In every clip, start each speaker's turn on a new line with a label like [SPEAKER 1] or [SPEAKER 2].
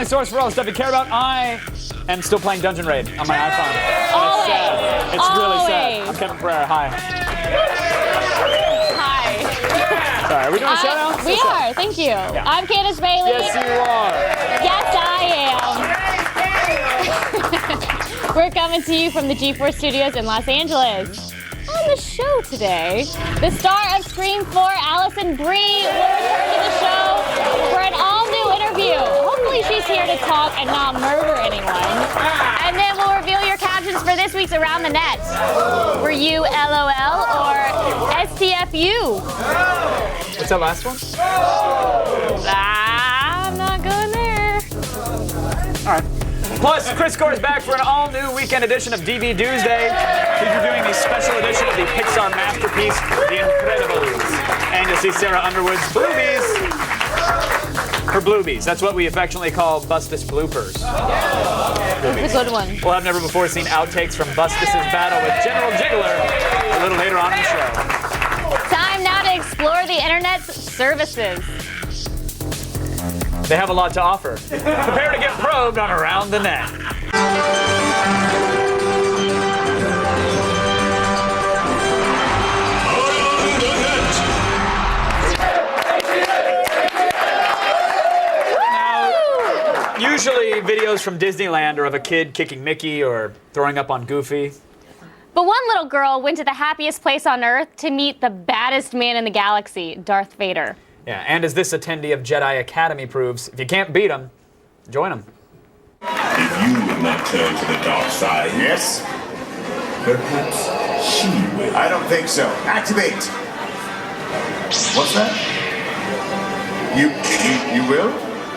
[SPEAKER 1] source for all the stuff you care about. I am still playing Dungeon Raid on my iPhone.
[SPEAKER 2] Always.
[SPEAKER 1] It's sad. It's really sad. I'm Kevin Pereira. Hi.
[SPEAKER 2] Hi.
[SPEAKER 1] Sorry, are we doing a shout-out?
[SPEAKER 2] We are, thank you.
[SPEAKER 1] Yeah.
[SPEAKER 2] I'm Candace Bailey.
[SPEAKER 1] Yes, you are.
[SPEAKER 2] Yes, I am. We're coming to you from the G4 Studios in Los Angeles. On the show today, the star of Scream 4, Allison Brie, will return to the show for an all-new interview. Hopefully she's here to talk and not murder anyone. And then we'll reveal your captions for this week's Around the Net. Were you LOL or STFU?
[SPEAKER 1] What's that last one?
[SPEAKER 2] I'm not going there.
[SPEAKER 1] All right. Plus, Chris Gore is back for an all-new weekend edition of DV Doomsday. He's reviewing the special edition of the Pixar masterpiece, The Incredibles. And you'll see Sarah Underwood's Bloobies. Her Bloobies. That's what we affectionately call Bustus bloopers.
[SPEAKER 2] That's a good one.
[SPEAKER 1] We'll have never-before-seen outtakes from Bustus's battle with General Jiggler a little later on in the show.
[SPEAKER 2] Time now to explore the internet's services.
[SPEAKER 1] They have a lot to offer. Prepare to get probed on Around the Net. Now, usually videos from Disneyland are of a kid kicking Mickey or throwing up on Goofy.
[SPEAKER 2] But one little girl went to the happiest place on Earth to meet the baddest man in the galaxy, Darth Vader.
[SPEAKER 1] Yeah, and as this attendee of Jedi Academy proves, if you can't beat him, join him.
[SPEAKER 3] If you would not turn to the dark side, yes? Perhaps she will. I don't think so. Activate. What's that? You will?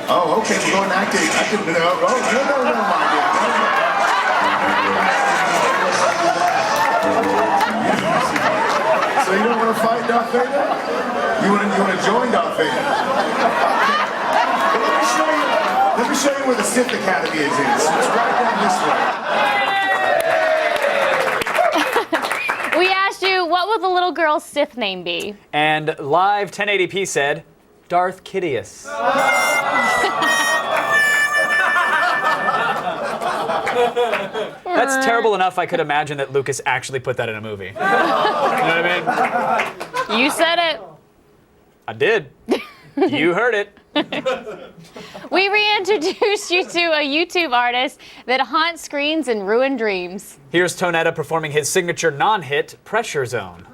[SPEAKER 3] Oh, okay, we're going to activate. No, mind it. So you don't want to fight Darth Vader? You want to join Darth Vader? Okay. Let me show you where the Sith Academy is. It's right down this way.
[SPEAKER 2] We asked you, what will the little girl's Sith name be?
[SPEAKER 1] And live 1080p said, Darth Kidius. That's terrible enough I could imagine that Lucas actually put that in a movie. You know what I mean?
[SPEAKER 2] You said it.
[SPEAKER 1] I did. You heard it.
[SPEAKER 2] We reintroduced you to a YouTube artist that haunts screens and ruin dreams.
[SPEAKER 1] Here's Tonetta performing his signature non-hit, Pressure Zone.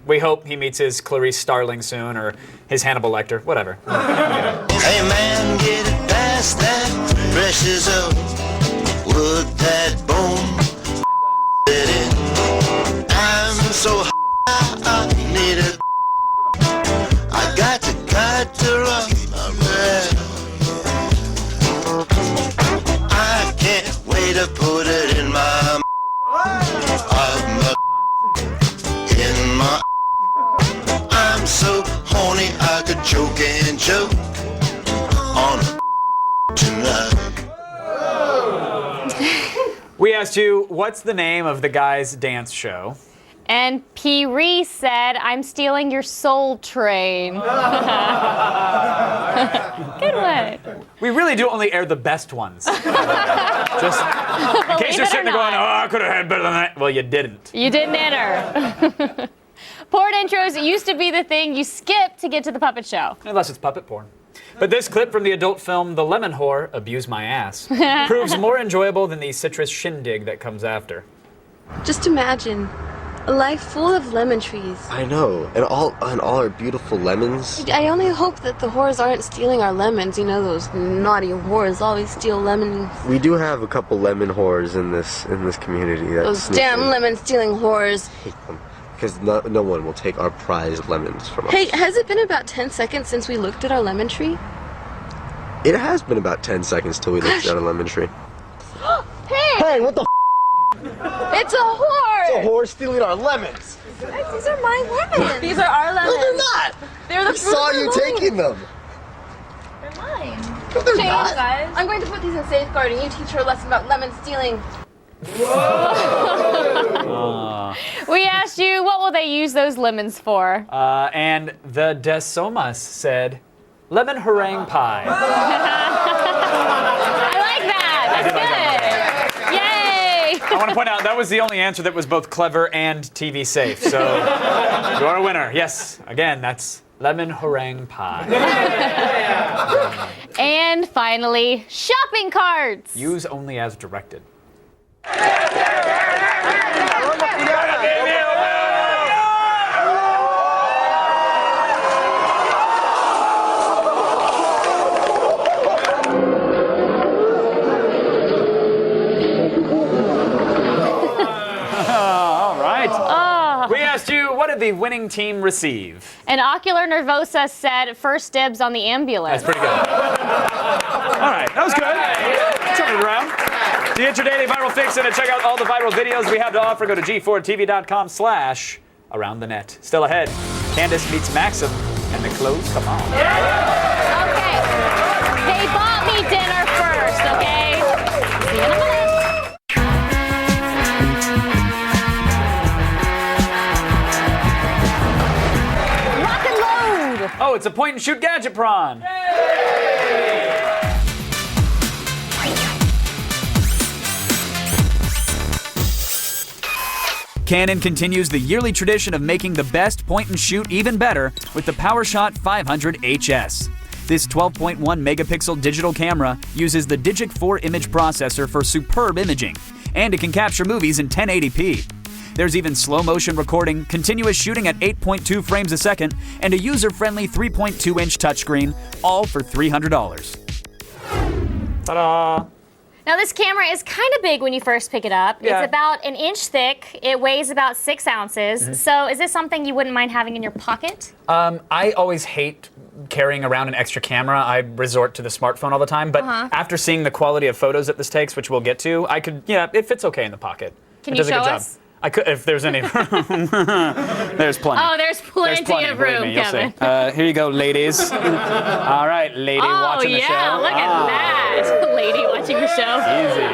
[SPEAKER 1] We hope he meets his Clarice Starling soon, or his Hannibal Lecter, whatever.
[SPEAKER 4] Hey man, get it past that pressure zone. Would that bone it in? I'm so high, I need it. I got to run. I can't wait to put it in my I'm so horny I could choke and choke on tonight.
[SPEAKER 1] We asked you, what's the name of the guy's dance show?
[SPEAKER 2] And P. Reese said, I'm stealing your soul train. Good one.
[SPEAKER 1] We really do only air the best ones. Just in case you're sitting there going, I could have had better than that. Well, you didn't.
[SPEAKER 2] You didn't enter. Porn intros used to be the thing you skip to get to the puppet show.
[SPEAKER 1] Unless it's puppet porn. But this clip from the adult film The Lemon Whore, Abuse My Ass, proves more enjoyable than the citrus shindig that comes after.
[SPEAKER 5] Just imagine a life full of lemon trees.
[SPEAKER 6] I know, and all our beautiful lemons.
[SPEAKER 5] I only hope that the whores aren't stealing our lemons. You know, those naughty whores always steal lemons.
[SPEAKER 6] We do have a couple lemon whores in this community.
[SPEAKER 5] Those damn lemon-stealing whores.
[SPEAKER 6] I hate them. Because no one will take our prized lemons from us.
[SPEAKER 5] Hey, has it been about 10 seconds since we looked at our lemon tree?
[SPEAKER 6] It has been about 10 seconds till we looked at our lemon tree.
[SPEAKER 5] Hey!
[SPEAKER 6] Hey, what the
[SPEAKER 5] It's a whore!
[SPEAKER 6] It's a whore stealing our lemons!
[SPEAKER 5] Guys, these are my lemons! These are our lemons!
[SPEAKER 6] No, they're not!
[SPEAKER 5] They're the
[SPEAKER 6] I saw you taking them!
[SPEAKER 5] They're mine.
[SPEAKER 6] No, they're
[SPEAKER 5] Change,
[SPEAKER 6] not!
[SPEAKER 5] guys. I'm going to put these in safeguarding. You teach her a lesson about lemon stealing.
[SPEAKER 2] We asked you, what will they use those lemons for?
[SPEAKER 1] And the Desomas said, lemon meringue pie. want to point out that was the only answer that was both clever and TV safe. So you're a winner. Yes. Again, that's lemon meringue pie.
[SPEAKER 2] And finally, shopping carts.
[SPEAKER 1] Use only as directed. We asked you, what did the winning team receive?
[SPEAKER 2] And Ocular Nervosa said first dibs on the ambulance.
[SPEAKER 1] That's pretty good. All right, that was good. Turn it around. To get your daily viral fix and to check out all the viral videos we have to offer, go to g4tv.com/aroundthenet. Still ahead, Candace meets Maxim, and the clothes come on.
[SPEAKER 2] Okay. They bought me dinner first, okay? See you in a minute. Rock and load.
[SPEAKER 1] Oh, it's a point-and-shoot gadget prawn. Canon continues the yearly tradition of making the best point-and-shoot even better with the PowerShot 500 HS. This 12.1 megapixel digital camera uses the Digic 4 image processor for superb imaging, and it can capture movies in 1080p. There's even slow-motion recording, continuous shooting at 8.2 frames a second, and a user-friendly 3.2-inch touchscreen, all for $300. Ta-da!
[SPEAKER 2] Now, this camera is kind of big when you first pick it up.
[SPEAKER 1] Yeah.
[SPEAKER 2] It's about an inch thick. It weighs about 6 ounces. So is this something you wouldn't mind having in your pocket?
[SPEAKER 1] I always hate carrying around an extra camera. I resort to the smartphone all the time. But after seeing the quality of photos that this takes, which we'll get to, I could, it fits okay in the pocket.
[SPEAKER 2] Can you show us?
[SPEAKER 1] I could, if there's any room. There's plenty.
[SPEAKER 2] Oh, there's plenty of
[SPEAKER 1] believe
[SPEAKER 2] room,
[SPEAKER 1] me, you'll
[SPEAKER 2] Kevin.
[SPEAKER 1] see. Here you go, ladies. All right, lady watching the show.
[SPEAKER 2] Oh, yeah, look at that. Lady watching the show.
[SPEAKER 1] Easy.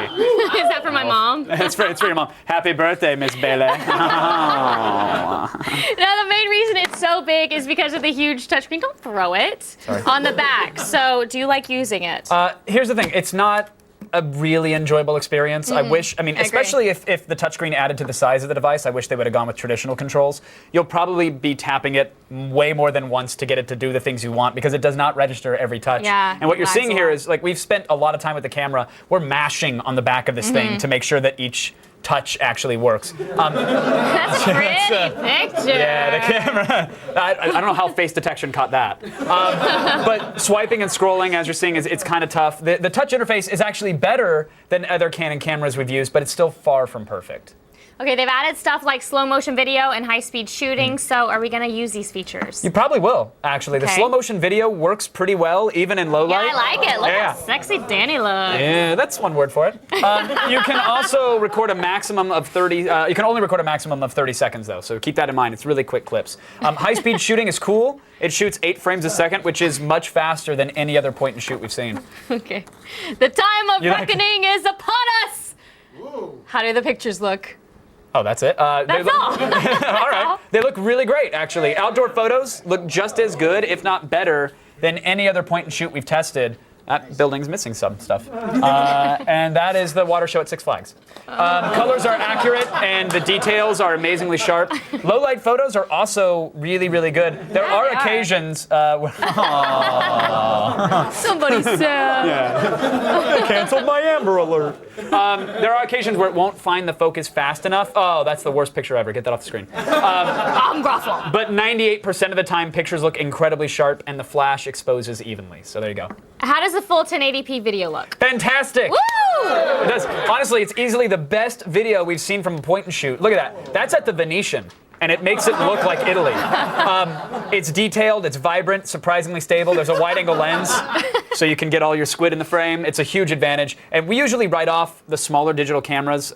[SPEAKER 2] Is that for my mom?
[SPEAKER 1] It's for your mom. Happy birthday, Miss Bailey.
[SPEAKER 2] Now, the main reason it's so big is because of the huge touchscreen. Don't throw it. On the back. So, do you like using it?
[SPEAKER 1] Here's the thing. It's not a really enjoyable experience. I wish, especially if the touchscreen added to the size of the device, I wish they would have gone with traditional controls. You'll probably be tapping it way more than once to get it to do the things you want because it does not register every touch.
[SPEAKER 2] Yeah,
[SPEAKER 1] and what you're
[SPEAKER 2] lags
[SPEAKER 1] seeing
[SPEAKER 2] a
[SPEAKER 1] here
[SPEAKER 2] lot.
[SPEAKER 1] is, like, we've spent a lot of time with the camera. We're mashing on the back of this thing to make sure that each touch actually works.
[SPEAKER 2] That's a pretty picture.
[SPEAKER 1] Yeah, the camera. I don't know how face detection caught that. But swiping and scrolling, as you're seeing, it's kind of tough. The touch interface is actually better than other Canon cameras we've used, but it's still far from perfect.
[SPEAKER 2] Okay, they've added stuff like slow motion video and high speed shooting. So are we going to use these features?
[SPEAKER 1] You probably will, actually. The
[SPEAKER 2] Okay.
[SPEAKER 1] slow motion video works pretty well, even in low light.
[SPEAKER 2] Yeah, I like it. Look
[SPEAKER 1] Yeah.
[SPEAKER 2] how sexy Danny looks.
[SPEAKER 1] Yeah, that's one word for it. You can also record a maximum of 30. You can only record a maximum of 30 seconds, though. So keep that in mind. It's really quick clips. High-speed shooting is cool. It shoots 8 frames a second, which is much faster than any other point-and-shoot we've seen.
[SPEAKER 2] Okay. The time of
[SPEAKER 1] You like it?
[SPEAKER 2] reckoning is upon us. How do the pictures look?
[SPEAKER 1] Oh, that's it.
[SPEAKER 2] That's all.
[SPEAKER 1] All right. They look really great, actually. Outdoor photos look just as good, if not better, than any other point-and-shoot we've tested. That building's missing some stuff. And that is the water show at Six Flags. Colors are accurate, and the details are amazingly sharp. Low-light photos are also really, really good. There are
[SPEAKER 2] they are.
[SPEAKER 1] occasions where...
[SPEAKER 2] Somebody said.
[SPEAKER 1] They canceled my Amber Alert. There are occasions where it won't find the focus fast enough. Oh, that's the worst picture ever. Get that off the screen.
[SPEAKER 2] I'm gruffle.
[SPEAKER 1] But 98% of the time, pictures look incredibly sharp, and the flash exposes evenly. So there you go.
[SPEAKER 2] How does the full 1080p video look?
[SPEAKER 1] Fantastic!
[SPEAKER 2] Woo!
[SPEAKER 1] It does. Honestly, it's easily the best video we've seen from a point and shoot. Look at that. That's at the Venetian, and it makes it look like Italy. It's detailed, it's vibrant, surprisingly stable. There's a wide-angle lens, so you can get all your squid in the frame. It's a huge advantage. And we usually write off the smaller digital cameras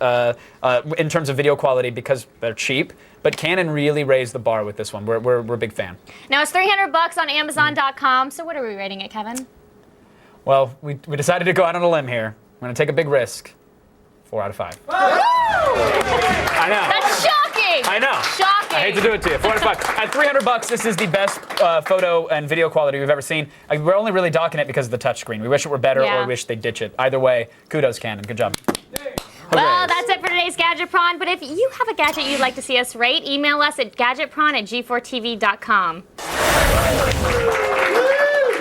[SPEAKER 1] in terms of video quality because they're cheap. But Canon really raised the bar with this one. We're a big fan.
[SPEAKER 2] Now it's $300 on Amazon.com. So what are we rating it, Kevin?
[SPEAKER 1] Well, we decided to go out on a limb here. We're going to take a big risk. 4 out of 5. I know.
[SPEAKER 2] That's shocking.
[SPEAKER 1] I know.
[SPEAKER 2] Shocking.
[SPEAKER 1] I hate to do it to you. 4 out of 5. At $300, this is the best photo and video quality we've ever seen. We're only really docking it because of the touchscreen. We wish it were better,
[SPEAKER 2] Yeah.
[SPEAKER 1] or we wish they'd ditch it. Either way, kudos, Canon. Good job.
[SPEAKER 2] Well, that's it for today's Gadget Prawn. But if you have a gadget you'd like to see us rate, email us at gadgetprawn@g4tv.com.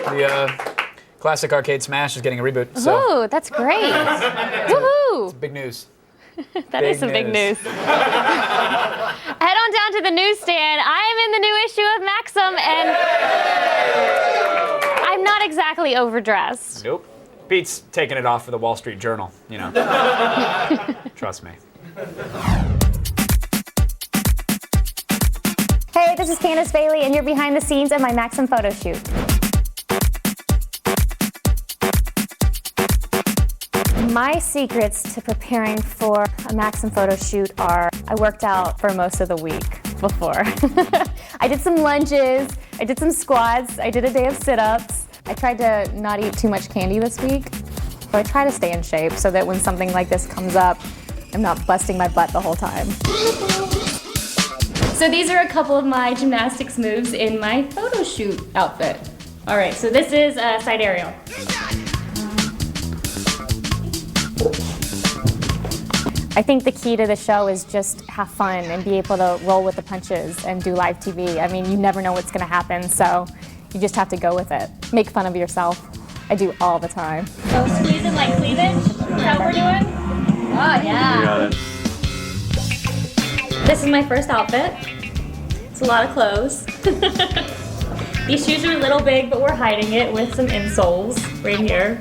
[SPEAKER 1] The classic arcade Smash is getting a reboot. So
[SPEAKER 2] Ooh, that's great. Woohoo!
[SPEAKER 1] big news.
[SPEAKER 2] That is some big news. Head on down to the newsstand. I am in the new issue of Maxim, and I'm not exactly overdressed.
[SPEAKER 1] Nope. Pete's taking it off for the Wall Street Journal, you know. Trust me.
[SPEAKER 7] Hey, this is Candace Bailey, and you're behind the scenes of my Maxim photo shoot. My secrets to preparing for a Maxim photo shoot are I worked out for most of the week before. I did some lunges, I did some squats, I did a day of sit-ups. I tried to not eat too much candy this week, so I try to stay in shape so that when something like this comes up, I'm not busting my butt the whole time. So these are a couple of my gymnastics moves in my photo shoot outfit. All right, so this is a side aerial. I think the key to the show is just have fun and be able to roll with the punches and do live TV. I mean, you never know what's gonna happen, so you just have to go with it. Make fun of yourself. I do all the time.
[SPEAKER 2] So squeezing like cleavage? Is that what we're doing? Oh, yeah.
[SPEAKER 1] You got it.
[SPEAKER 2] This is my first outfit. It's a lot of clothes. These shoes are a little big, but we're hiding it with some insoles right here.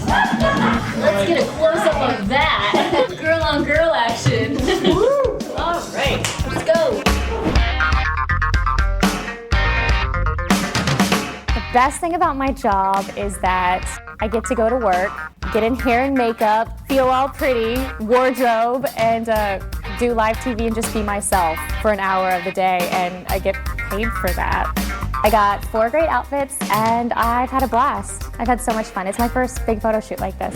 [SPEAKER 2] Let's get a close-up of that. Girl on girl action. All right, let's go.
[SPEAKER 7] The best thing about my job is that I get to go to work, get in hair and makeup, feel all pretty, wardrobe, and do live TV and just be myself for an hour of the day, and I get paid for that. I got 4 great outfits, and I've had a blast. I've had so much fun. It's my first big photo shoot like this.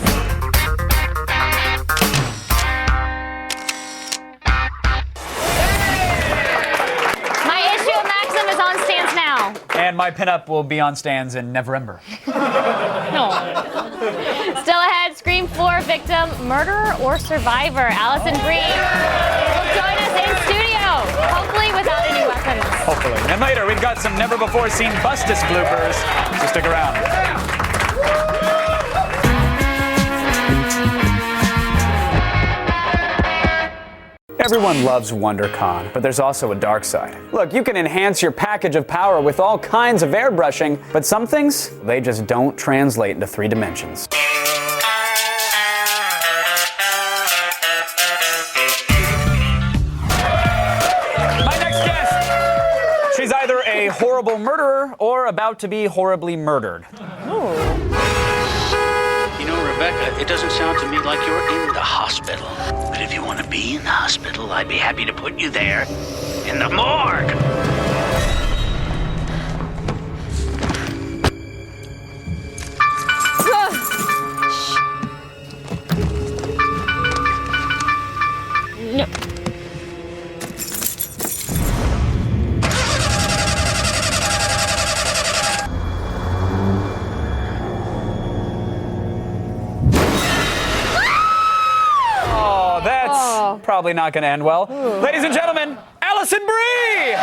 [SPEAKER 2] My issue of Maxim is on stands now.
[SPEAKER 1] And my pinup will be on stands in Neverember.
[SPEAKER 2] Still ahead, Scream 4 victim, murderer or survivor. Allison Brie will join us in studio, hopefully without any weapons.
[SPEAKER 1] Hopefully. And later, we've got some never-before-seen Bustus bloopers, so stick around. Everyone loves WonderCon, but there's also a dark side. Look, you can enhance your package of power with all kinds of airbrushing, but some things, they just don't translate into 3 dimensions. My next guest, she's either a horrible murderer or about to be horribly murdered.
[SPEAKER 8] You know, Rebecca, it doesn't sound to me like you're in the hospital. But if you want to be in the hospital, I'd be happy to put you there. In the morgue!
[SPEAKER 2] No.
[SPEAKER 1] Probably not going to end well. Ooh. Ladies and gentlemen, Allison Brie!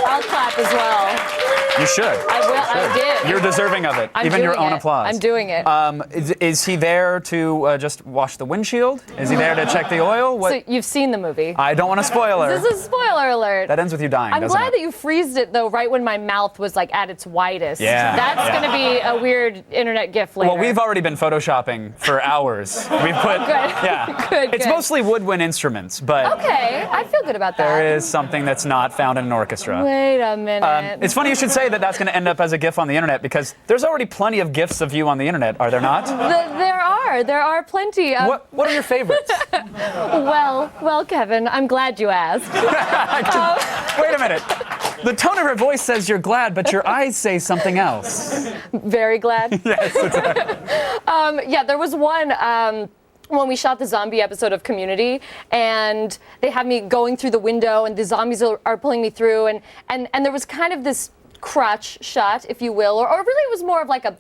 [SPEAKER 9] I'll clap as well.
[SPEAKER 1] You should.
[SPEAKER 9] I will. I did.
[SPEAKER 1] You're deserving of it. Even your own applause.
[SPEAKER 9] I'm doing it.
[SPEAKER 1] Is he there to just wash the windshield? Is he there to check the oil? What?
[SPEAKER 9] So you've seen the movie.
[SPEAKER 1] I don't want to spoil her.
[SPEAKER 9] This is a spoiler alert.
[SPEAKER 1] That ends with you dying.
[SPEAKER 9] I'm glad that you freezed it though, right when my mouth was like at its widest.
[SPEAKER 1] Yeah.
[SPEAKER 9] That's going to be a weird internet gif later.
[SPEAKER 1] Well, we've already been photoshopping for hours. We've put.
[SPEAKER 9] Good.
[SPEAKER 1] Yeah.
[SPEAKER 9] Good.
[SPEAKER 1] It's mostly woodwind instruments, but.
[SPEAKER 9] Okay, I feel good about that.
[SPEAKER 1] There is something that's not found in an orchestra.
[SPEAKER 9] Wait a minute.
[SPEAKER 1] It's funny you should say that that's going to end up as a GIF on the internet because there's already plenty of GIFs of you on the internet, are there not?
[SPEAKER 9] There are plenty.
[SPEAKER 1] What are your favorites?
[SPEAKER 9] Well, Kevin, I'm glad you asked.
[SPEAKER 1] Wait a minute. The tone of her voice says you're glad, but your eyes say something else.
[SPEAKER 9] Very glad.
[SPEAKER 1] Yes, exactly.
[SPEAKER 9] Yeah, there was one. When we shot the zombie episode of Community, and they have me going through the window, and the zombies are pulling me through, and there was kind of this crotch shot, if you will, or really it was more of like a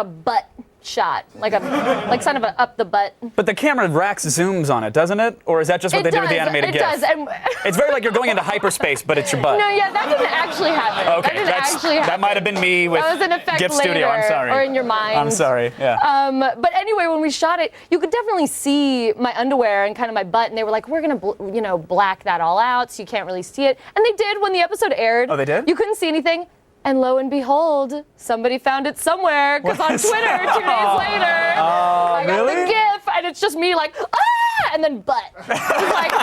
[SPEAKER 9] butt shot, like kind of a up the butt.
[SPEAKER 1] But the camera racks zooms on it, doesn't it? Or is that just what they did with the animated GIF?
[SPEAKER 9] It does. And
[SPEAKER 1] it's very like you're going into hyperspace, but it's your butt.
[SPEAKER 9] No, yeah, that didn't actually happen.
[SPEAKER 1] Okay, that might have been me with
[SPEAKER 9] that was an effect
[SPEAKER 1] GIF
[SPEAKER 9] later,
[SPEAKER 1] Studio. I'm sorry.
[SPEAKER 9] Or in your mind.
[SPEAKER 1] I'm sorry. Yeah.
[SPEAKER 9] But anyway, when we shot it, you could definitely see my underwear and kind of my butt, and they were like, "We're gonna, black that all out, so you can't really see it." And they did when the episode aired.
[SPEAKER 1] Oh, they did?
[SPEAKER 9] You couldn't see anything. And lo and behold, somebody found it somewhere, because on Twitter 2 days later, I got
[SPEAKER 1] really?
[SPEAKER 9] the GIF, and it's just me like, ah, and then butt. Like,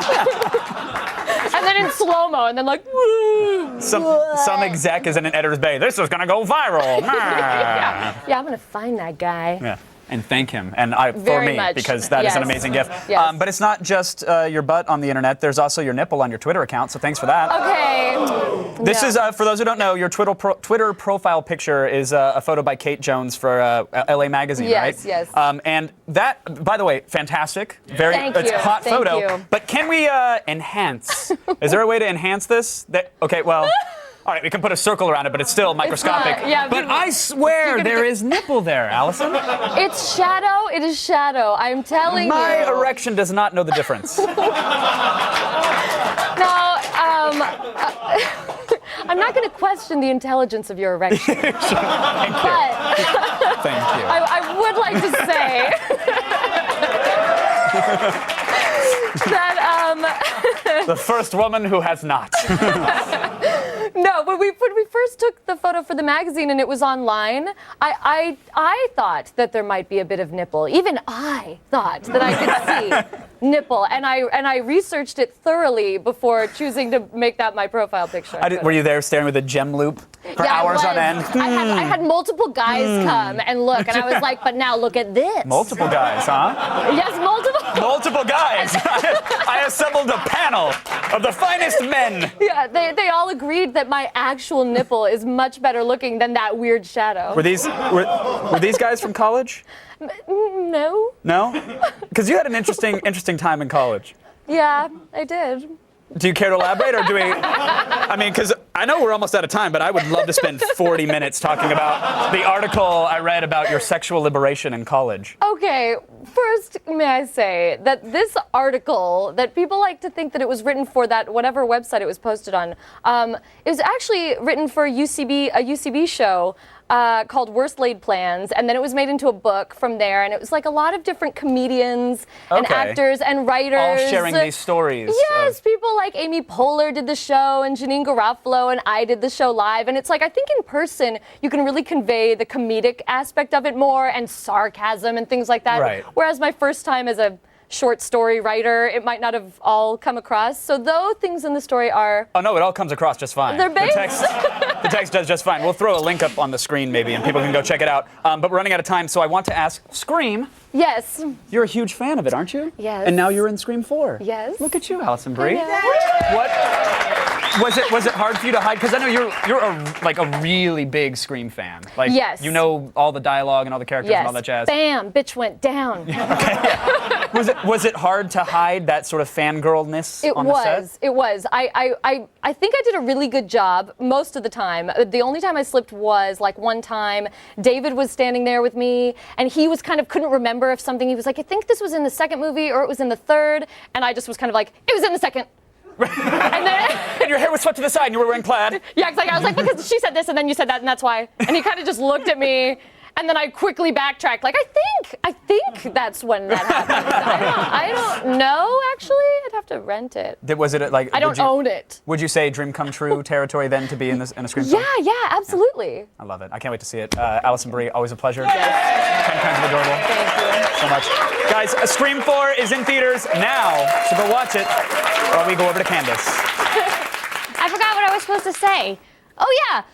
[SPEAKER 9] and then in slow-mo, and then like, woo.
[SPEAKER 1] Some exec is in an editor's bay. This is gonna go viral.
[SPEAKER 9] yeah, I'm gonna find that guy.
[SPEAKER 1] Yeah. And thank him, and for
[SPEAKER 9] Very
[SPEAKER 1] me,
[SPEAKER 9] much.
[SPEAKER 1] because that is an amazing GIF.
[SPEAKER 9] Yes.
[SPEAKER 1] But it's not just your butt on the internet. There's also your nipple on your Twitter account, so thanks for that.
[SPEAKER 9] Okay.
[SPEAKER 1] This is, for those who don't know, your Twitter profile picture is a photo by Kate Jones for LA Magazine, right?
[SPEAKER 9] Yes.
[SPEAKER 1] And that, by the way, fantastic. It's a hot
[SPEAKER 9] Thank
[SPEAKER 1] photo.
[SPEAKER 9] you.
[SPEAKER 1] But can we enhance? Is there a way to enhance this? Okay, well... All right, we can put a circle around it, but it's still microscopic. But I swear there is nipple there, Allison.
[SPEAKER 9] It's shadow. It is shadow. I'm telling you.
[SPEAKER 1] My erection does not know the difference.
[SPEAKER 9] No, I'm not going to question the intelligence of your erection.
[SPEAKER 1] Thank you.
[SPEAKER 9] But
[SPEAKER 1] Thank you.
[SPEAKER 9] I would like to say that
[SPEAKER 1] the first woman who has not.
[SPEAKER 9] No, when we first took the photo for the magazine and it was online, I thought that there might be a bit of nipple. Even I thought that I could see nipple, and I researched it thoroughly before choosing to make that my profile picture.
[SPEAKER 1] Were you there staring with a gem loop for hours on end?
[SPEAKER 9] I had multiple guys come and look, and I was like, but now look at this.
[SPEAKER 1] Multiple guys, huh?
[SPEAKER 9] Yes, multiple.
[SPEAKER 1] Multiple guys. I assembled a panel of the finest men.
[SPEAKER 9] Yeah, they all agreed that my actual nipple is much better looking than that weird shadow.
[SPEAKER 1] Were these guys from college?
[SPEAKER 9] No.
[SPEAKER 1] No? Because you had an interesting time in college.
[SPEAKER 9] Yeah, I did.
[SPEAKER 1] Do you care to elaborate, or do we? I mean, because I know we're almost out of time, but I would love to spend 40 minutes talking about the article I read about your sexual liberation in college.
[SPEAKER 9] Okay, first, may I say that this article, that people like to think that it was written for that whatever website it was posted on, it was actually written for a UCB show. Called Worst Laid Plans, and then it was made into a book from there, and it was like a lot of different comedians and actors and writers.
[SPEAKER 1] All sharing these stories.
[SPEAKER 9] Yes, people like Amy Poehler did the show, and Janine Garofalo, and I did the show live, and it's like, I think in person, you can really convey the comedic aspect of it more, and sarcasm and things like that.
[SPEAKER 1] Right.
[SPEAKER 9] Whereas my first time as a short story writer, it might not have all come across. So though things in the story are...
[SPEAKER 1] Oh, no, it all comes across just fine.
[SPEAKER 9] They're based.
[SPEAKER 1] The text does just fine. We'll throw a link up on the screen maybe, and people can go check it out. But we're running out of time, so I want to ask, Scream.
[SPEAKER 9] Yes.
[SPEAKER 1] You're a huge fan of it, aren't you?
[SPEAKER 9] Yes.
[SPEAKER 1] And now you're in Scream 4.
[SPEAKER 9] Yes.
[SPEAKER 1] Look at you, Allison Brie.
[SPEAKER 9] I know.
[SPEAKER 1] What was it hard for you to hide? Because I know you're a really big Scream fan. Like,
[SPEAKER 9] yes.
[SPEAKER 1] You know all the dialogue and all the characters and all that jazz.
[SPEAKER 9] Bam, bitch went down.
[SPEAKER 1] Okay. Yeah. Was it hard to hide that sort of fangirlness on the set?
[SPEAKER 9] It was. I think I did a really good job most of the time. The only time I slipped was like one time David was standing there with me, and he was kind of couldn't remember if something, he was like, I think this was in the second movie or it was in the third, and I just was kind of like, it was in the second.
[SPEAKER 1] And your hair was swept to the side and you were wearing plaid.
[SPEAKER 9] Yeah, I was like, because she said this and then you said that and that's why. And he kind of just looked at me, and then I quickly backtracked, like, I think that's when that happened. I don't know, actually. I'd have to rent it.
[SPEAKER 1] Was it like...
[SPEAKER 9] I don't own it.
[SPEAKER 1] Would you say dream come true territory then to be in a Scream film?
[SPEAKER 9] Yeah, absolutely.
[SPEAKER 1] Yeah. I love it. I can't wait to see it. Allison Brie, always a pleasure. Yes. 10 kinds of adorable.
[SPEAKER 9] Thank you
[SPEAKER 1] so much. Guys, Scream 4 is in theaters now, so go watch it while we go over to Candace.
[SPEAKER 2] I forgot what I was supposed to say. Oh, yeah.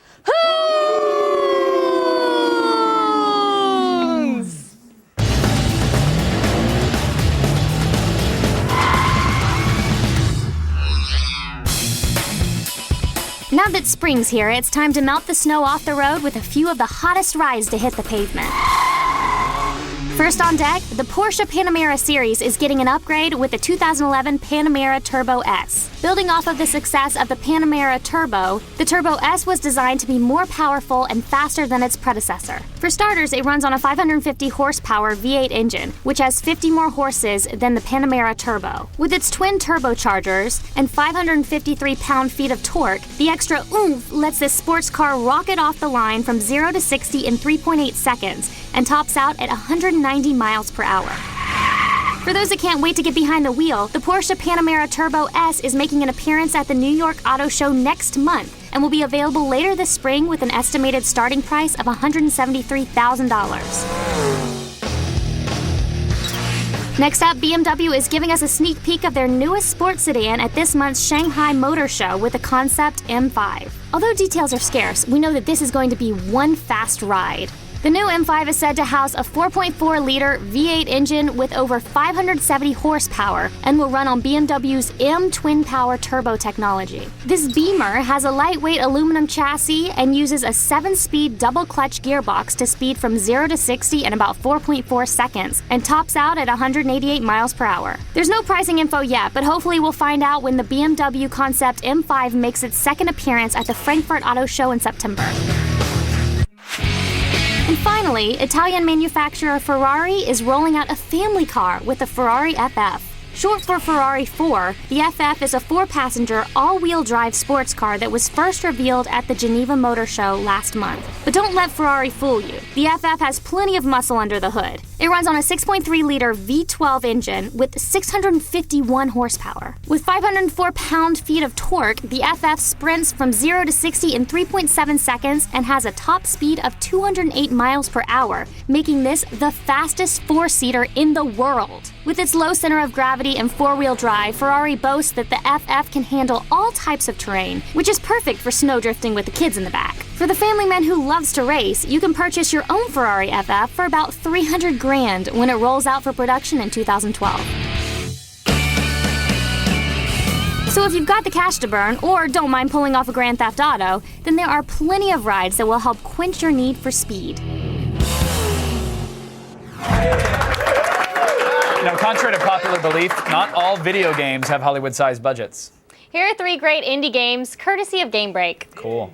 [SPEAKER 10] Now that spring's here, it's time to melt the snow off the road with a few of the hottest rides to hit the pavement. First on deck, the Porsche Panamera series is getting an upgrade with the 2011 Panamera Turbo S. Building off of the success of the Panamera Turbo, the Turbo S was designed to be more powerful and faster than its predecessor. For starters, it runs on a 550 horsepower V8 engine, which has 50 more horses than the Panamera Turbo. With its twin turbochargers and 553 pound-feet of torque, the extra oomph lets this sports car rocket off the line from 0 to 60 in 3.8 seconds and tops out at 190 miles per hour. For those that can't wait to get behind the wheel, the Porsche Panamera Turbo S is making an appearance at the New York Auto Show next month and will be available later this spring with an estimated starting price of $173,000. Next up, BMW is giving us a sneak peek of their newest sports sedan at this month's Shanghai Motor Show with the Concept M5. Although details are scarce, we know that this is going to be one fast ride. The new M5 is said to house a 4.4-liter V8 engine with over 570 horsepower and will run on BMW's M twin-power turbo technology. This Beamer has a lightweight aluminum chassis and uses a 7-speed double-clutch gearbox to speed from 0 to 60 in about 4.4 seconds and tops out at 188 miles per hour. There's no pricing info yet, but hopefully we'll find out when the BMW Concept M5 makes its second appearance at the Frankfurt Auto Show in September. And finally, Italian manufacturer Ferrari is rolling out a family car with the Ferrari FF. Short for Ferrari 4, the FF is a 4-passenger, all-wheel drive sports car that was first revealed at the Geneva Motor Show last month. But don't let Ferrari fool you. The FF has plenty of muscle under the hood. It runs on a 6.3-liter V12 engine with 651 horsepower. With 504 pound-feet of torque, the FF sprints from 0 to 60 in 3.7 seconds and has a top speed of 208 miles per hour, making this the fastest 4-seater in the world. With its low center of gravity and 4-wheel drive, Ferrari boasts that the FF can handle all types of terrain, which is perfect for snowdrifting with the kids in the back. For the family man who loves to race, you can purchase your own Ferrari FF for about $300,000 when it rolls out for production in 2012. So if you've got the cash to burn, or don't mind pulling off a Grand Theft Auto, then there are plenty of rides that will help quench your need for speed.
[SPEAKER 1] Now, contrary to popular belief, not all video games have Hollywood-sized budgets.
[SPEAKER 2] Here are 3 great indie games, courtesy of Game Break.
[SPEAKER 1] Cool.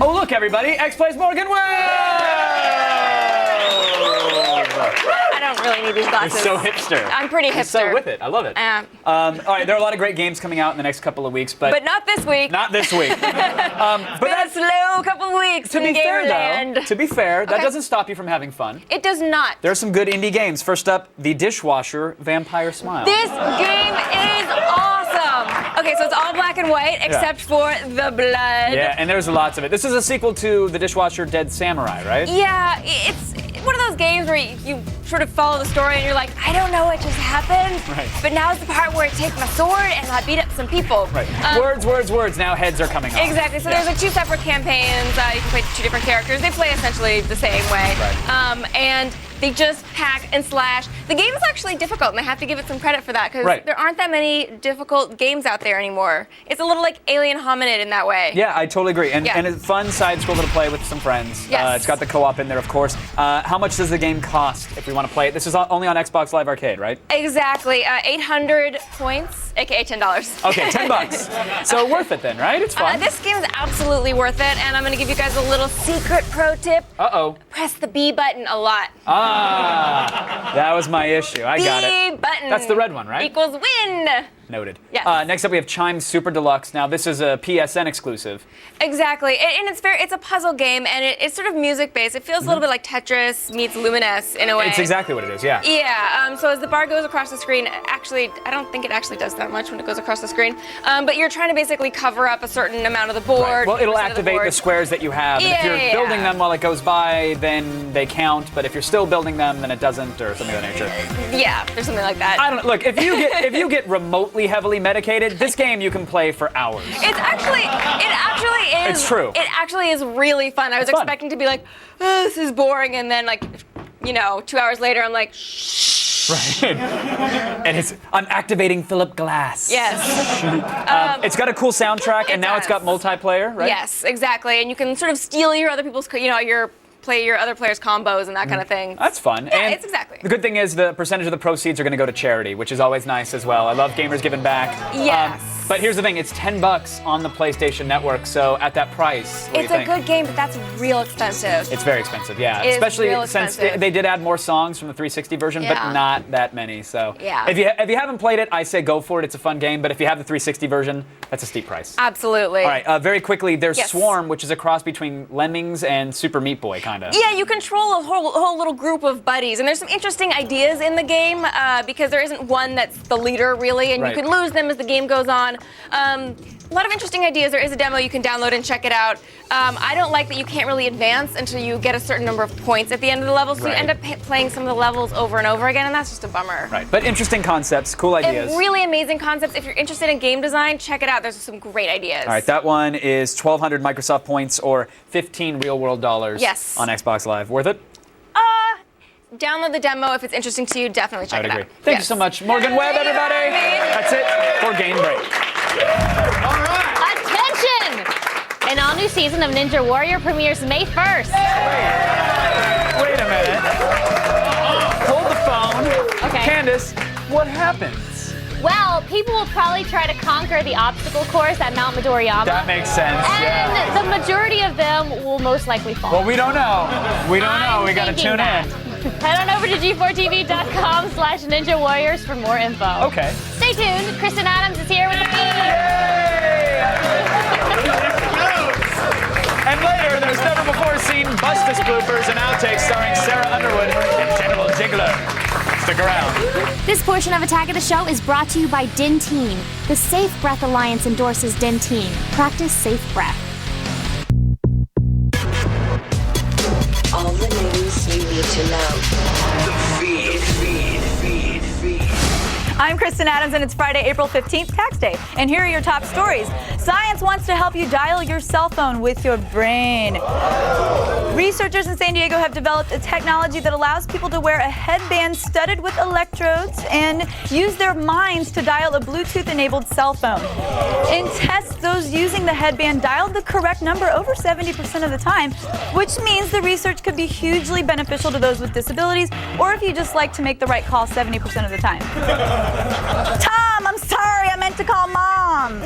[SPEAKER 1] Oh, look, everybody! X plays Morgan Webb!
[SPEAKER 11] I don't really need these glasses.
[SPEAKER 1] You're so hipster.
[SPEAKER 11] I'm pretty hipster.
[SPEAKER 1] You're so with it. I love it. All right, there are a lot of great games coming out in the next couple of weeks, but
[SPEAKER 11] not this week.
[SPEAKER 1] Not this week.
[SPEAKER 11] But a slow couple of weeks
[SPEAKER 1] to
[SPEAKER 11] in
[SPEAKER 1] be fair,
[SPEAKER 11] Gamerland.
[SPEAKER 1] though, to be fair, that
[SPEAKER 11] Okay.
[SPEAKER 1] doesn't stop you from having fun.
[SPEAKER 11] It does not.
[SPEAKER 1] There are some good indie games. First up, the dishwasher Vampire Smile.
[SPEAKER 11] This game is awesome. Okay, so it's all black and white except for the blood.
[SPEAKER 1] Yeah, and there's lots of it. This is a sequel to the dishwasher Dead Samurai, right?
[SPEAKER 11] Yeah, it's one of those games where you sort of follow the story and you're like, I don't know what just happened,
[SPEAKER 1] Right.
[SPEAKER 11] but now's the part where I take my sword and I beat up some people.
[SPEAKER 1] Right. Words. Now heads are coming off.
[SPEAKER 11] Exactly. So there's like 2 separate campaigns. You can play 2 different characters. They play essentially the same way.
[SPEAKER 1] Right.
[SPEAKER 11] And they just hack and slash. The game is actually difficult, and I have to give it some credit for that, because there aren't that many difficult games out there anymore. It's a little like Alien Hominid in that way.
[SPEAKER 1] Yeah, I totally agree. And it's fun side scroller to play with some friends.
[SPEAKER 11] Yes.
[SPEAKER 1] It's got the co-op in there, of course. How much does the game cost if we want to play it? This is only on Xbox Live Arcade, right?
[SPEAKER 11] Exactly. 800 points, aka $10.
[SPEAKER 1] Okay, $10. So worth it then, right? It's fun.
[SPEAKER 11] This game is absolutely worth it, and I'm going to give you guys a little secret pro tip.
[SPEAKER 1] Uh-oh.
[SPEAKER 11] Press the B button a lot.
[SPEAKER 1] That was my issue. I got it.
[SPEAKER 11] B button.
[SPEAKER 1] That's the red one, right?
[SPEAKER 11] Equals win.
[SPEAKER 1] Noted.
[SPEAKER 11] Yes.
[SPEAKER 1] Next up, we have Chime Super Deluxe. Now, this is a PSN exclusive.
[SPEAKER 11] Exactly, and it's a puzzle game, and it's sort of music-based. It feels a little bit like Tetris meets Lumines in a way.
[SPEAKER 1] It's exactly what it is, yeah.
[SPEAKER 11] Yeah, so as the bar goes across the screen, actually, I don't think it actually does that much when it goes across the screen, but you're trying to basically cover up a certain amount of the board.
[SPEAKER 1] Right. Well, it'll
[SPEAKER 11] 50% of
[SPEAKER 1] activate the squares that you have. And if you're building them while it goes by, then they count, but if you're still building them, then it doesn't, or something of that nature.
[SPEAKER 11] Yeah, there's something like that.
[SPEAKER 1] I don't know. Look, if you get remotely heavily medicated, this game you can play for hours.
[SPEAKER 11] It actually is.
[SPEAKER 1] It's true.
[SPEAKER 11] It actually is really fun. I was expecting to be like, oh, this is boring, and then 2 hours later, I'm like, shh.
[SPEAKER 1] Right. And I'm activating Philip Glass.
[SPEAKER 11] Yes.
[SPEAKER 1] It's got a cool soundtrack, and now it's got multiplayer, right?
[SPEAKER 11] Yes, exactly. And you can sort of steal your other people's, your other players' combos and that kind of thing.
[SPEAKER 1] That's fun.
[SPEAKER 11] Yeah,
[SPEAKER 1] and
[SPEAKER 11] it's exactly.
[SPEAKER 1] The good thing is the percentage of the proceeds are going to go to charity, which is always nice as well. I love gamers giving back.
[SPEAKER 11] Yes.
[SPEAKER 1] But here's the thing, it's $10 on the PlayStation Network, so at that price, what do you
[SPEAKER 11] It's a
[SPEAKER 1] think?
[SPEAKER 11] good game, but that's real expensive.
[SPEAKER 1] It's very expensive, yeah.
[SPEAKER 11] It is
[SPEAKER 1] Especially
[SPEAKER 11] real
[SPEAKER 1] since
[SPEAKER 11] expensive.
[SPEAKER 1] they did add more songs from the 360 version, but
[SPEAKER 11] Yeah.
[SPEAKER 1] not that many. So
[SPEAKER 11] Yeah.
[SPEAKER 1] if you haven't played it, I say go for it. It's a fun game. But if you have the 360 version, that's a steep price.
[SPEAKER 11] Absolutely.
[SPEAKER 1] All right, very quickly, there's
[SPEAKER 11] Yes.
[SPEAKER 1] Swarm, which is a cross between Lemmings and Super Meat Boy, kind of.
[SPEAKER 11] Yeah, you control a whole little group of buddies, and there's some interesting ideas in the game because there isn't one that's the leader, really, and
[SPEAKER 1] Right.
[SPEAKER 11] you can lose them as the game goes on. A lot of interesting ideas. There is a demo you can download and check it out. I don't like that you can't really advance until you get a certain number of points at the end of the level, so you
[SPEAKER 1] Right.
[SPEAKER 11] end up playing some of the levels over and over again, and that's just a bummer.
[SPEAKER 1] Right, but interesting concepts, cool ideas.
[SPEAKER 11] And really amazing concepts. If you're interested in game design, check it out. There's some great ideas.
[SPEAKER 1] All right, that one is 1,200 Microsoft points or 15 real-world dollars
[SPEAKER 11] Yes.
[SPEAKER 1] on Xbox Live. Worth it?
[SPEAKER 11] Download the demo if it's interesting to you. Definitely check
[SPEAKER 1] I would
[SPEAKER 11] it
[SPEAKER 1] agree.
[SPEAKER 11] out.
[SPEAKER 1] Thank you so much. Morgan Webb, everybody. That's it for Game Break.
[SPEAKER 2] Attention! An all-new season of Ninja Warrior premieres May 1st.
[SPEAKER 1] Wait a minute. Hold the phone.
[SPEAKER 2] Okay.
[SPEAKER 1] Candace, what happens?
[SPEAKER 2] Well, people will probably try to conquer the obstacle course at Mount Midoriyama.
[SPEAKER 1] That makes sense,
[SPEAKER 2] And
[SPEAKER 1] yeah.
[SPEAKER 2] the majority of them will most likely fall.
[SPEAKER 1] Well, we don't know. We don't know.
[SPEAKER 2] I'm
[SPEAKER 1] We got to
[SPEAKER 2] thinking
[SPEAKER 1] tune
[SPEAKER 2] that.
[SPEAKER 1] in.
[SPEAKER 2] Head on over to g4tv.com/Ninja Warriors for more info.
[SPEAKER 1] Okay.
[SPEAKER 2] Stay tuned. Kristen Adams is here with the feed.
[SPEAKER 1] And later, there's never-before-seen Bustus bloopers and outtakes starring Sarah Underwood and General Jiggler. Stick around.
[SPEAKER 10] This portion of Attack of the Show is brought to you by Dentyne. The Safe Breath Alliance endorses Dentyne. Practice safe breath.
[SPEAKER 12] All the news you need to know.
[SPEAKER 8] The feed.
[SPEAKER 13] I'm Kristen Adams, and it's Friday, April 15th, tax day. And here are your top stories. Science wants to help you dial your cell phone with your brain. Researchers in San Diego have developed a technology that allows people to wear a headband studded with electrodes and use their minds to dial a Bluetooth-enabled cell phone. In tests, those using the headband dialed the correct number over 70% of the time, which means the research could be hugely beneficial to those with disabilities, or if you just like to make the right call 70% of the time. Tom, I'm sorry, I meant to call Mom.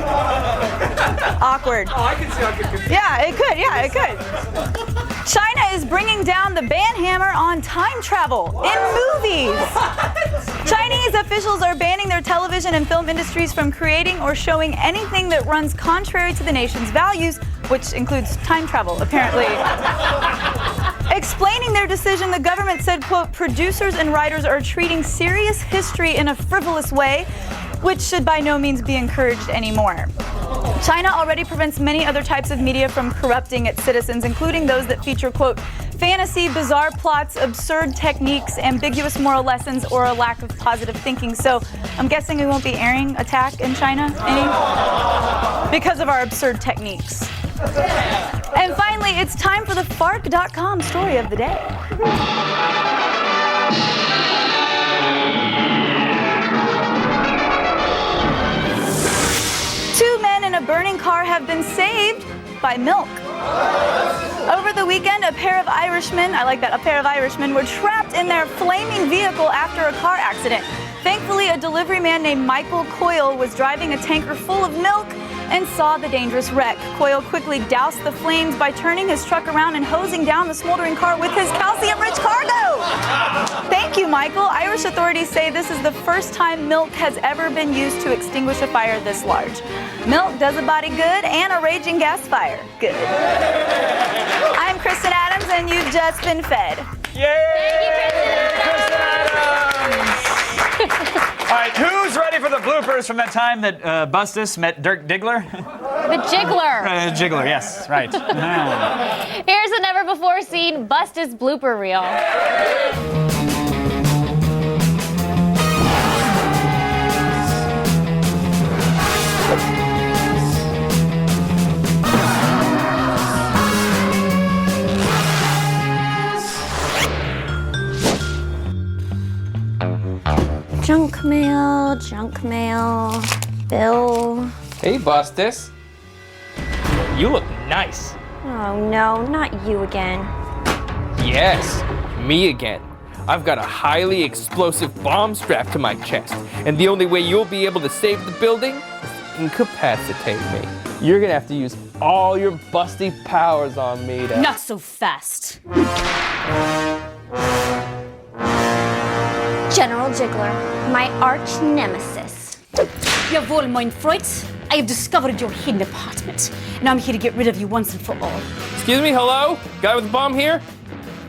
[SPEAKER 13] Awkward.
[SPEAKER 14] Oh, I can see how it could.
[SPEAKER 13] Yeah, it could. China is bringing down the ban hammer on time travel in movies. Chinese officials are banning their television and film industries from creating or showing anything that runs contrary to the nation's values, which includes time travel, apparently. Explaining their decision, the government said, quote, producers and writers are treating serious history in a frivolous way, which should by no means be encouraged anymore. China already prevents many other types of media from corrupting its citizens, including those that feature, quote, fantasy, bizarre plots, absurd techniques, ambiguous moral lessons, or a lack of positive thinking. So I'm guessing we won't be airing Attack in China because of our absurd techniques. And finally, it's time for the Fark.com story of the day. 2 men in a burning car have been saved by milk. Over the weekend, a pair of Irishmen were trapped in their flaming vehicle after a car accident. Thankfully, a delivery man named Michael Coyle was driving a tanker full of milk and saw the dangerous wreck. Coyle quickly doused the flames by turning his truck around and hosing down the smoldering car with his calcium-rich cargo. Thank you, Michael. Irish authorities say this is the first time milk has ever been used to extinguish a fire this large. Milk does a body good and a raging gas fire good. I'm Kristen Adams, and you've just been fed.
[SPEAKER 1] Yay! Kristen Adams! All right, who's ready for the bloopers from that time that Bustus met Dirk Diggler?
[SPEAKER 2] The Jiggler.
[SPEAKER 1] Jiggler, yes, right.
[SPEAKER 2] Here's a never-before-seen Bustus blooper reel.
[SPEAKER 10] mail, Bill.
[SPEAKER 14] Hey, Bustus. You look nice.
[SPEAKER 10] Oh no, not you again.
[SPEAKER 14] Yes, me again. I've got a highly explosive bomb strapped to my chest, and the only way you'll be able to save the building is to incapacitate me. You're gonna have to use all your busty powers on me to...
[SPEAKER 15] Not so fast.
[SPEAKER 10] General Jiggler, my arch nemesis.
[SPEAKER 15] Jawohl, mein Freund. I have discovered your hidden apartment, and I'm here to get rid of you once and for all.
[SPEAKER 14] Excuse me, hello? Guy with a bomb here?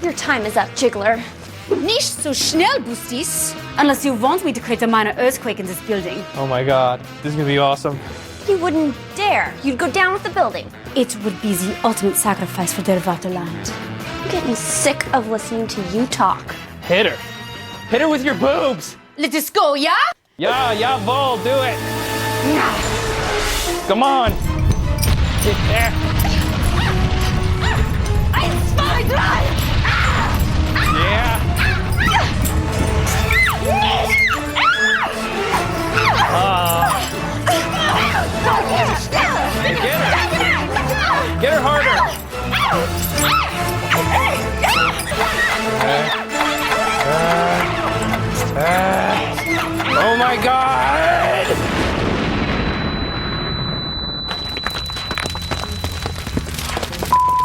[SPEAKER 10] Your time is up, Jiggler.
[SPEAKER 15] Nicht so schnell, Boosties. Unless you want me to create a minor earthquake in this building.
[SPEAKER 14] Oh my god, this is gonna be awesome.
[SPEAKER 10] You wouldn't dare. You'd go down with the building.
[SPEAKER 15] It would be the ultimate sacrifice for their Vaterland.
[SPEAKER 10] I'm getting sick of listening to you talk.
[SPEAKER 14] Hit her. Hit her with your boobs.
[SPEAKER 15] Let us go, yeah?
[SPEAKER 14] Yeah, Vol, do it. Come on. Get there. Yeah. Get her harder. Oh my god.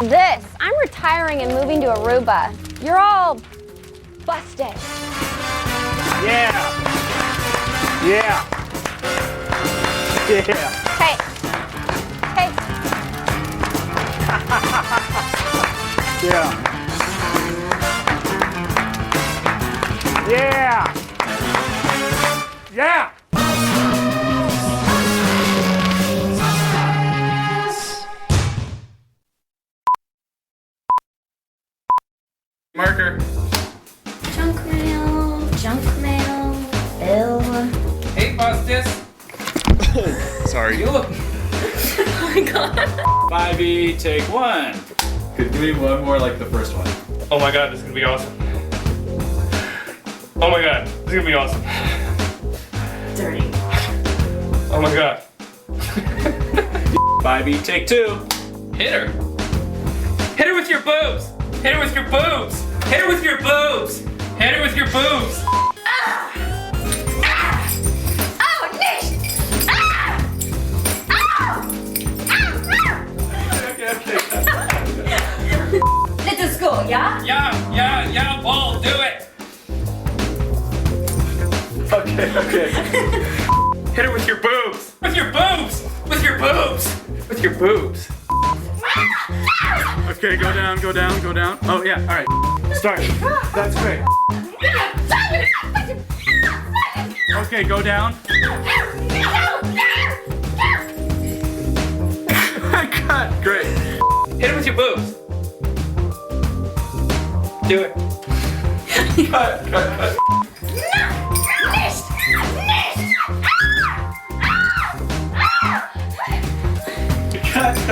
[SPEAKER 10] This. I'm retiring and moving to Aruba. You're all busted.
[SPEAKER 1] Yeah. Yeah. Yeah.
[SPEAKER 10] Hey. Hey.
[SPEAKER 1] Yeah. Yeah. Yeah.
[SPEAKER 14] Marker.
[SPEAKER 10] Junk mail, Bill.
[SPEAKER 14] Hey, Bustus.
[SPEAKER 1] Sorry.
[SPEAKER 14] You look...
[SPEAKER 10] Oh my god.
[SPEAKER 1] 5E, take one.
[SPEAKER 16] Could give me one more like the first one.
[SPEAKER 14] Oh my god, this is gonna be awesome. Oh my god, this is gonna be awesome.
[SPEAKER 15] Dirty.
[SPEAKER 14] Oh my god.
[SPEAKER 1] 5E, take two.
[SPEAKER 14] Hit her. Hit her with your boobs. Hit her with your boobs. Hit her with your boobs. Hit her with your boobs.
[SPEAKER 15] Let us go, yeah?
[SPEAKER 14] Yeah, Paul, do it.
[SPEAKER 1] Okay.
[SPEAKER 14] Hit her with your boobs. With your boobs. With your boobs. With your boobs.
[SPEAKER 1] Okay, go down. Oh, yeah, all right. Start. That's great. Okay, go down. Cut. Great.
[SPEAKER 14] Hit her with your boobs. Do it.
[SPEAKER 1] Cut. Cut.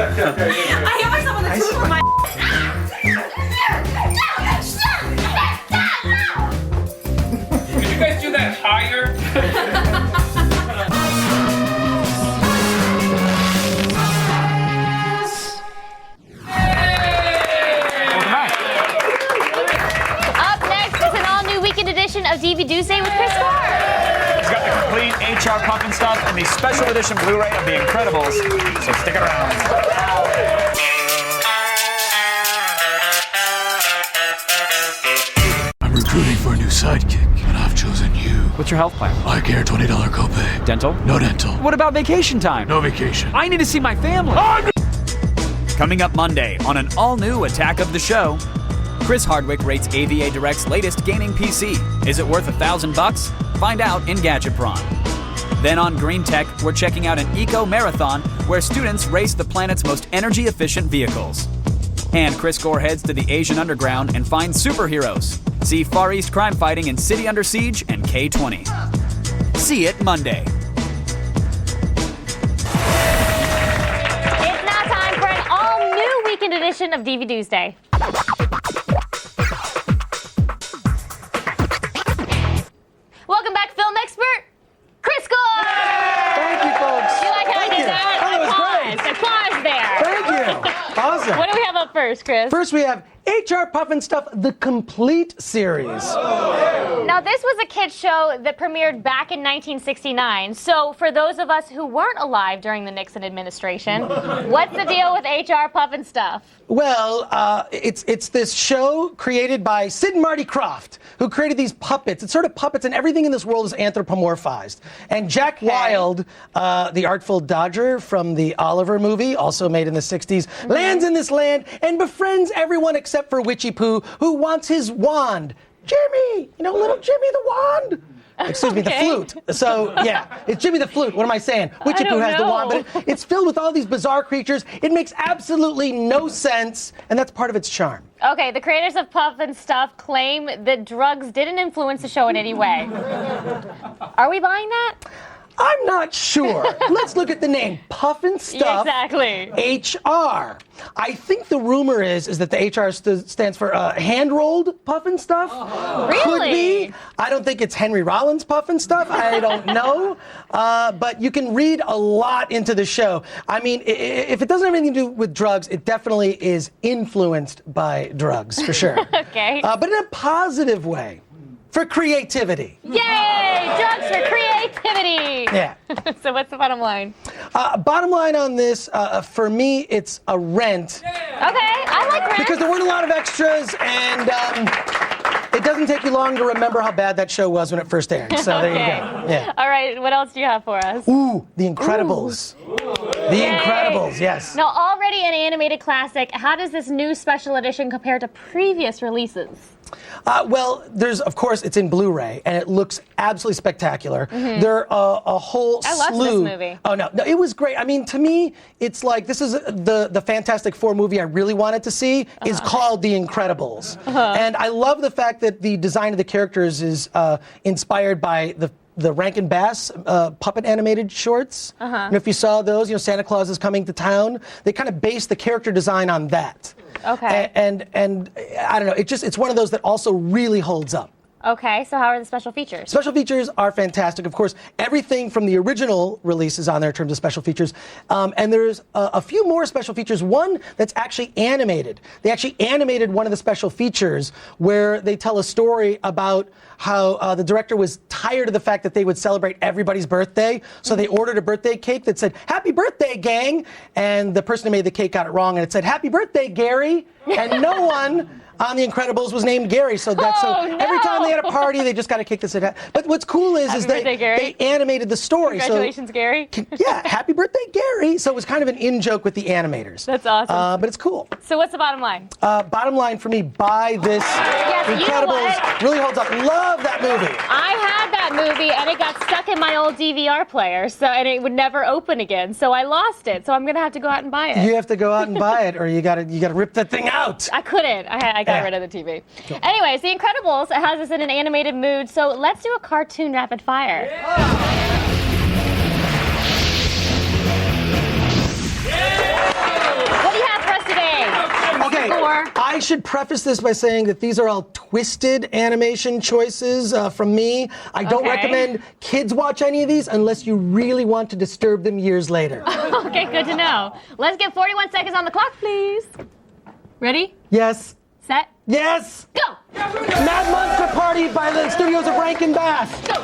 [SPEAKER 15] I hit myself on the tooth of my...
[SPEAKER 14] Could you guys do that higher?
[SPEAKER 2] Up next is an all-new weekend edition of DV Tuesday with Chris Carr.
[SPEAKER 1] He's got the complete HR pumpkin stuff and the special edition Blu-ray of The Incredibles, so stick around.
[SPEAKER 17] I'm recruiting for a new sidekick, and I've chosen you.
[SPEAKER 1] What's your health plan?
[SPEAKER 17] Eye care, $20 copay.
[SPEAKER 1] Dental?
[SPEAKER 17] No dental.
[SPEAKER 1] What about vacation time?
[SPEAKER 17] No vacation.
[SPEAKER 1] I need to see my family. Coming up Monday on an all-new Attack of the Show, Chris Hardwick rates AVA Direct's latest gaming PC. Is it worth $1,000? Find out in Gadget Prawn. Then on Green Tech, we're checking out an eco-marathon where students race the planet's most energy-efficient vehicles. And Chris Gore heads to the Asian underground and finds superheroes. See Far East crime fighting in City Under Siege and K-20. See it Monday.
[SPEAKER 2] It's now time for an all-new weekend edition of DV Tuesday. Welcome back, film expert
[SPEAKER 18] Awesome.
[SPEAKER 2] What do we have up first, Chris?
[SPEAKER 18] First, we have HR Puffin Stuff, the complete series.
[SPEAKER 2] Now, this was a kids show that premiered back in 1969. So, for those of us who weren't alive during the Nixon administration, what's the deal with HR Puffin Stuff?
[SPEAKER 18] Well, it's this show created by Sid and Marty Krofft, who created these puppets. It's sort of puppets, and everything in this world is anthropomorphized. And Jack Wilde, the Artful Dodger from the Oliver movie, also made in the 60s, lands in this land and befriends everyone except for Witchy Poo, who wants his wand. Jimmy! You know, little Jimmy the wand? Excuse me, the flute. So, yeah, it's Jimmy the flute. What am I saying? Witchy Poo has the wand, but it's filled with all these bizarre creatures. It makes absolutely no sense, and that's part of its charm.
[SPEAKER 2] Okay, the creators of Puffin Stuff claim that drugs didn't influence the show in any way. Are we buying that?
[SPEAKER 18] I'm not sure. Let's look at the name, Puffin Stuff.
[SPEAKER 2] Exactly.
[SPEAKER 18] HR. I think the rumor is that the HR stands for hand-rolled Puffin Stuff.
[SPEAKER 2] Really?
[SPEAKER 18] Could be. I don't think it's Henry Rollins Puffin Stuff. I don't know. But you can read a lot into the show. I mean, if it doesn't have anything to do with drugs, it definitely is influenced by drugs, for sure.
[SPEAKER 2] Okay.
[SPEAKER 18] But in a positive way. For creativity.
[SPEAKER 2] Yay! Drugs for creativity!
[SPEAKER 18] Yeah.
[SPEAKER 2] So what's the bottom line?
[SPEAKER 18] Bottom line on this, for me, it's a rent.
[SPEAKER 2] Okay, I like rent.
[SPEAKER 18] Because there weren't a lot of extras, and it doesn't take you long to remember how bad that show was when it first aired. So there you go. Yeah.
[SPEAKER 2] All right, what else do you have for us?
[SPEAKER 18] Ooh, The Incredibles. The Incredibles, yes.
[SPEAKER 2] Now, already an animated classic, how does this new special edition compare to previous releases?
[SPEAKER 18] Well, of course, it's in Blu-ray, and it looks absolutely spectacular. There are a whole slew.
[SPEAKER 2] I loved this movie.
[SPEAKER 18] Oh, no, it was great. I mean, to me, it's like, this is the Fantastic Four movie I really wanted to see, is called The Incredibles. And I love the fact that the design of the characters is inspired by the Rankin Bass puppet animated shorts. And if you saw those, Santa Claus is coming to town. They kind of based the character design on that.
[SPEAKER 2] Okay.
[SPEAKER 18] And I don't know, it's one of those that also really holds up.
[SPEAKER 2] Okay, so how are the special features?
[SPEAKER 18] Special features are fantastic. Of course, everything from the original release is on there in terms of special features. And there's a few more special features. One that's actually animated. They actually animated one of the special features where they tell a story about how the director was tired of the fact that they would celebrate everybody's birthday. So they ordered a birthday cake that said, "Happy birthday, gang!" And the person who made the cake got it wrong, and it said, "Happy birthday, Gary!" And no one on The Incredibles was named Gary, so every time they had a party, they just got a cake that said. But what's cool is they animated the story.
[SPEAKER 2] Congratulations, Gary.
[SPEAKER 18] Yeah, happy birthday, Gary. So it was kind of an in-joke with the animators.
[SPEAKER 2] That's awesome.
[SPEAKER 18] But it's cool.
[SPEAKER 2] So what's the bottom line?
[SPEAKER 18] Bottom line for me, buy this. Incredibles. Really holds up. Love that movie.
[SPEAKER 2] I had that movie, and it got stuck in my old DVR player, and it would never open again. So I lost it. So I'm gonna have to go out and buy it.
[SPEAKER 18] You have to go out and buy it, or you gotta rip that thing out.
[SPEAKER 2] I couldn't. I got rid of the TV. Cool. Anyways, The Incredibles has us in an animated mood, so let's do a cartoon rapid fire. What do you have for us today?
[SPEAKER 18] Okay, I should preface this by saying that these are all twisted animation choices from me. I don't recommend kids watch any of these unless you really want to disturb them years later.
[SPEAKER 2] Okay, good to know. Let's get 41 seconds on the clock, please. Ready?
[SPEAKER 18] Yes.
[SPEAKER 2] Set?
[SPEAKER 18] Yes!
[SPEAKER 2] Go!
[SPEAKER 18] Mad Monster Party by the studios of Rankin Bass.
[SPEAKER 2] Go.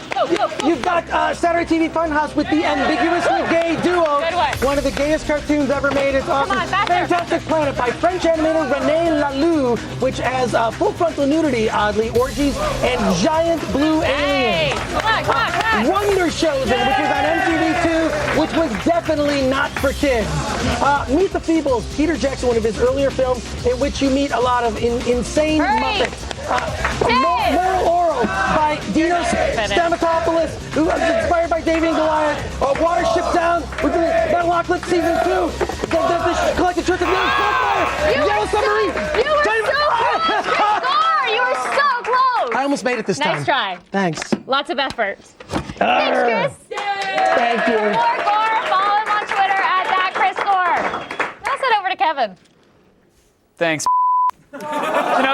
[SPEAKER 18] You've got Saturday TV Funhouse with the ambiguously gay duo.
[SPEAKER 2] Good one.
[SPEAKER 18] One of the gayest cartoons ever made. It's awesome. Fantastic Planet by French animator René Laloux, which has full frontal nudity, oddly, orgies, and giant blue aliens.
[SPEAKER 2] Come on.
[SPEAKER 18] Wonder Chosen, which is on MTV2, which was definitely not for kids. Meet the Feebles, Peter Jackson, one of his earlier films, in which you meet a lot of insane Muppets. Moral Oral by Dino Stamatopoulos, who was inspired by David and Goliath. Watership Down with the Metalocalypse Season 2. The Collective Church of Young Starfire. Yellow Submarine.
[SPEAKER 2] You were so close, Chris. You were so close.
[SPEAKER 18] I almost made it this time.
[SPEAKER 2] Nice try.
[SPEAKER 18] Thanks.
[SPEAKER 2] Lots of effort. Thanks, Chris.
[SPEAKER 18] Thank you.
[SPEAKER 2] For Gore, follow him on Twitter at @ChrisGore. Now send over to Kevin.
[SPEAKER 1] Thanks.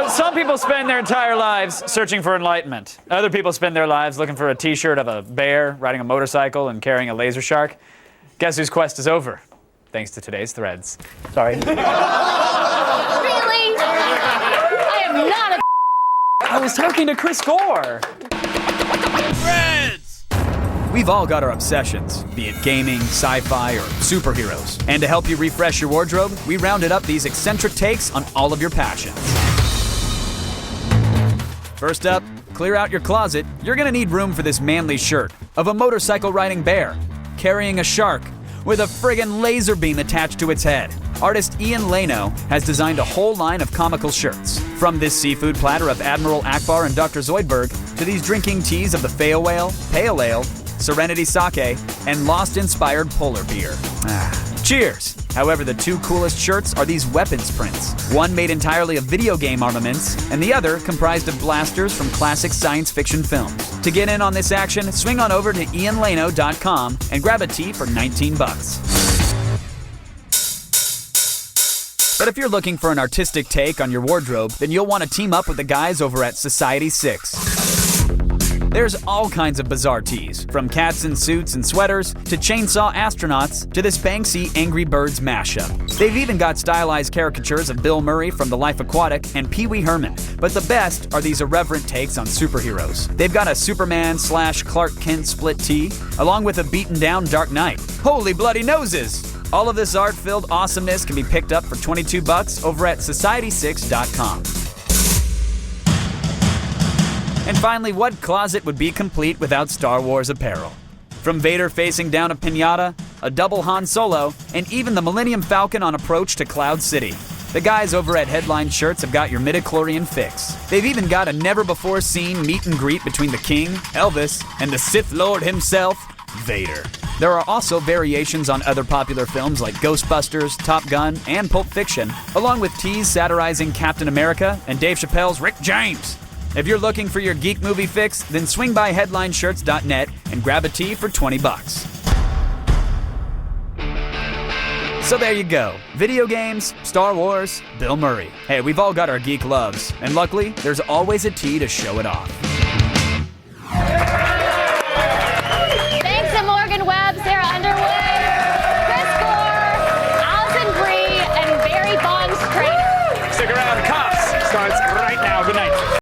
[SPEAKER 1] Some people spend their entire lives searching for enlightenment. Other people spend their lives looking for a t-shirt of a bear riding a motorcycle and carrying a laser shark. Guess whose quest is over? thanks to today's threads. Sorry.
[SPEAKER 2] Really? I am not a
[SPEAKER 1] I was talking to Chris Gore. We've all got our obsessions, be it gaming, sci-fi, or superheroes. And to help you refresh your wardrobe, we rounded up these eccentric takes on all of your passions. First up, clear out your closet. You're gonna need room for this manly shirt of a motorcycle riding bear, carrying a shark, with a friggin' laser beam attached to its head. Artist Ian Leno has designed a whole line of comical shirts. From this seafood platter of Admiral Akbar and Dr. Zoidberg, to these drinking teas of the Fey Whale, Pale Ale, Serenity Sake, and Lost-inspired polar beer. Cheers! However, the two coolest shirts are these weapons prints. One made entirely of video game armaments, and the other comprised of blasters from classic science fiction films. To get in on this action, swing on over to ianleno.com and grab a tee for $19. But if you're looking for an artistic take on your wardrobe, then you'll want to team up with the guys over at Society 6. There's all kinds of bizarre tees, from cats in suits and sweaters, to chainsaw astronauts, to this Banksy Angry Birds mashup. They've even got stylized caricatures of Bill Murray from The Life Aquatic and Pee Wee Herman. But the best are these irreverent takes on superheroes. They've got a Superman/Clark Kent split tee, along with a beaten down Dark Knight. Holy bloody noses! All of this art-filled awesomeness can be picked up for $22 over at society6.com. And finally, what closet would be complete without Star Wars apparel? From Vader facing down a piñata, a double Han Solo, and even the Millennium Falcon on approach to Cloud City. The guys over at Headline Shirts have got your midichlorian fix. They've even got a never-before-seen meet and greet between the King, Elvis, and the Sith Lord himself, Vader. There are also variations on other popular films like Ghostbusters, Top Gun, and Pulp Fiction, along with tees satirizing Captain America and Dave Chappelle's Rick James. If you're looking for your geek movie fix, then swing by headlineshirts.net and grab a tee for $20. So there you go. Video games, Star Wars, Bill Murray. Hey, we've all got our geek loves, and luckily, there's always a tee to show it off.